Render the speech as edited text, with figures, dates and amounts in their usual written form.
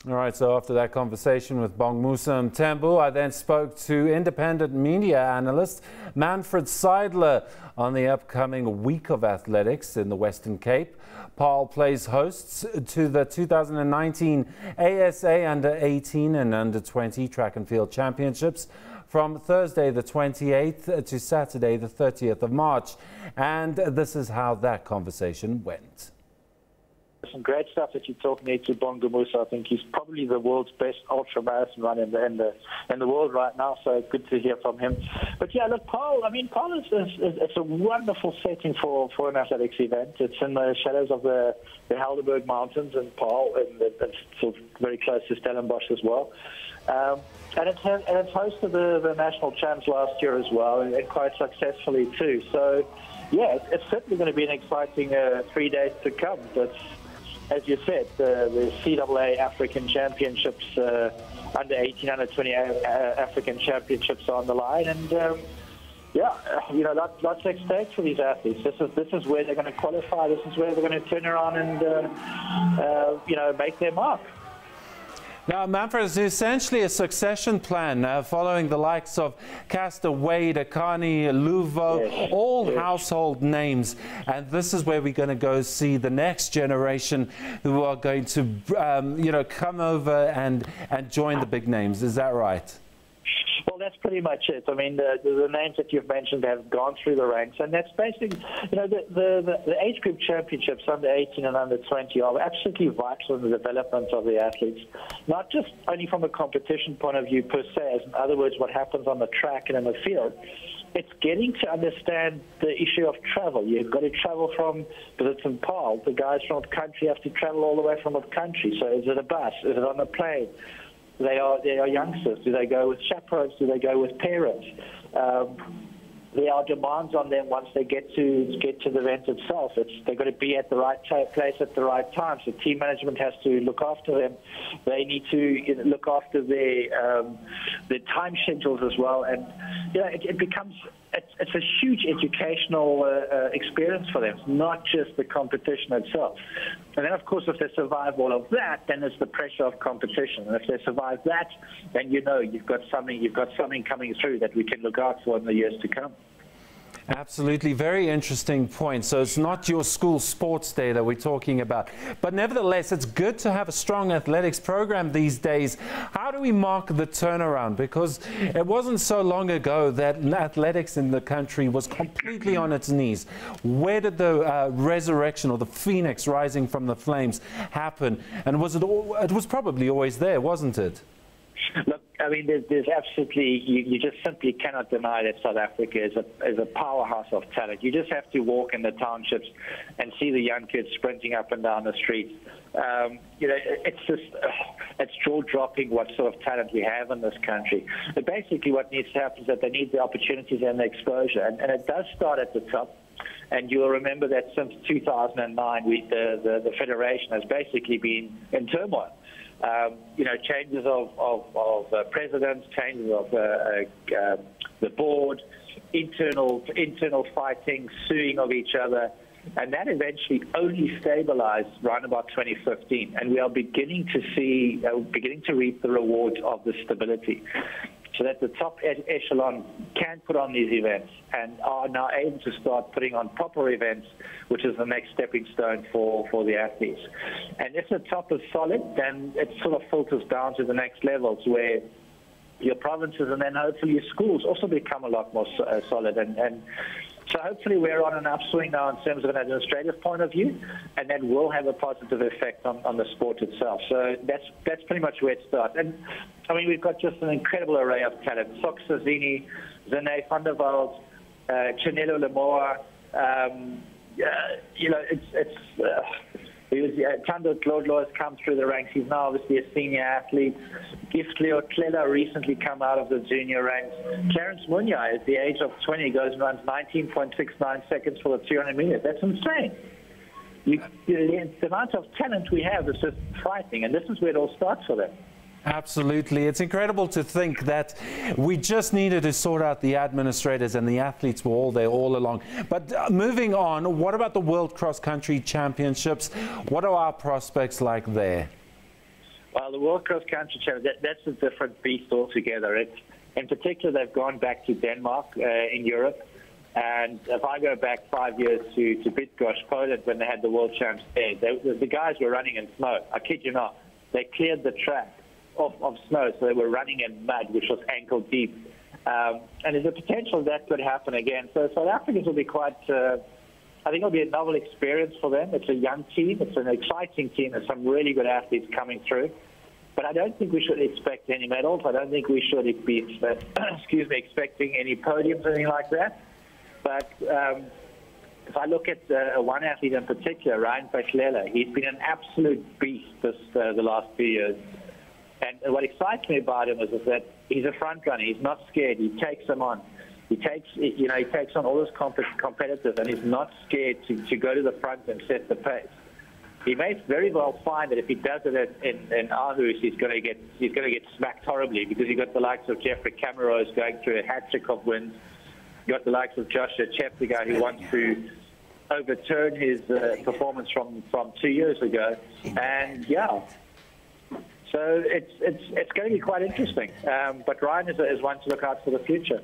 All right, so after that conversation with Bong Musa Mthembu, I then spoke to independent media analyst Manfred Seidler on the upcoming week of athletics in the Western Cape. Paarl plays hosts to the 2019 ASA Under-18 and Under-20 Track and Field Championships from Thursday the 28th to Saturday the 30th of March. And this is how that conversation went. Some great stuff that you're talking to Bong Musa. I think he's probably the world's best ultra-marathon runner in the world right now, so good to hear from him. But yeah, look, Paarl, Paarl is it's a wonderful setting for an athletics event. It's in the shadows of the Helderberg Mountains in Paarl, and it's sort of very close to Stellenbosch as well. And it's hosted the national champs last year as well, and quite successfully too. So yeah, it's certainly going to be an exciting 3 days to come. But as you said, the CAA African Championships, Under-18, Under-20 African Championships are on the line, and yeah, lots at stake for these athletes. This is where they're going to qualify. This is where they're going to turn around and make their mark. Now, Manfred, is essentially a succession plan following the likes of Castor Wade, Akani, Luvo, yes, all yes, household names. And this is where we're going to go see the next generation who are going to, come over and join the big names. Is that right? Well, that's pretty much it. I mean, the names that you've mentioned have gone through the ranks, and that's basically, the age group championships, Under-18 and Under-20, are absolutely vital in the development of the athletes, not just only from a competition point of view per se, in other words, what happens on the track and in the field. It's getting to understand the issue of travel. You've got to travel from, because it's in Paarl, the guys from the country have to travel all the way from the country. So is it a bus? Is it on a plane? They are youngsters. Do they go with chaperones? Do they go with parents? There are demands on them once they get to the event itself. They've got to be at the right place at the right time. So team management has to look after them. They need to look after their time schedules as well. And it's a huge educational experience for them. It's not just the competition itself. And then, of course, if they survive all of that, then it's the pressure of competition. And if they survive that, then you've got something coming through that we can look out for in the years to come. Absolutely. Very interesting point. So it's not your school sports day that we're talking about. But nevertheless, it's good to have a strong athletics program these days. How do we mark the turnaround? Because it wasn't so long ago that athletics in the country was completely on its knees. Where did the resurrection or the phoenix rising from the flames happen? And it was probably always there, wasn't it? Look, I mean, there's absolutely, you just simply cannot deny that South Africa is a powerhouse of talent. You just have to walk in the townships and see the young kids sprinting up and down the streets. It's jaw-dropping what sort of talent we have in this country. But basically what needs to happen is that they need the opportunities and the exposure. And it does start at the top. And you'll remember that since 2009, the Federation has basically been in turmoil. Changes of presidents, changes of the board, internal fighting, suing of each other, and that eventually only stabilized around about 2015. And we are beginning to reap the rewards of the stability, so that the top echelon can put on these events and are now able to start putting on proper events, which is the next stepping stone for the athletes. And if the top is solid, then it sort of filters down to the next levels where your provinces and then hopefully your schools also become a lot more solid. And so hopefully we're on an upswing now in terms of an administrative point of view, and that will have a positive effect on the sport itself. So that's pretty much where it starts. And I mean, we've got just an incredible array of talent. Soxa Zini, Zane van der Walt, Chanelo Lemoa, Thando Glodlo has come through the ranks. He's now obviously a senior athlete. Gift Leo Clela recently come out of the junior ranks. Clarence Munya, at the age of 20, goes and runs 19.69 seconds for the 200 meters. That's insane. The amount of talent we have is just frightening, and this is where it all starts for them. Absolutely. It's incredible to think that we just needed to sort out the administrators and the athletes were all there all along. But moving on, what about the World Cross Country Championships? What are our prospects like there? Well, the World Cross Country Challenge, that's a different beast altogether. In particular, they've gone back to Denmark in Europe. And if I go back 5 years to Bydgoszcz, Poland, when they had the World Champs there, the guys were running in snow. I kid you not. They cleared the track of snow, so they were running in mud, which was ankle deep. And there's a potential that could happen again. So South Africans will be quite, I think it'll be a novel experience for them. It's a young team. It's an exciting team. There's some really good athletes coming through. But I don't think we should expect any medals. I don't think we should be, expecting any podiums or anything like that. But if I look at one athlete in particular, Ryan Paarl, he's been an absolute beast the last few years. And what excites me about him is that he's a front runner. He's not scared. He takes them on. He takes on all this competitive, and he's not scared to go to the front and set the pace. He may very well find that if he does it in Aarhus, he's going to get smacked horribly, because you've got the likes of Jeffrey Cameron going through a hat-trick of wins. You've got the likes of Joshua Chep, the guy who wants to overturn his performance from 2 years ago. And yeah, so it's going to be quite interesting. But Ryan is one to look out for the future.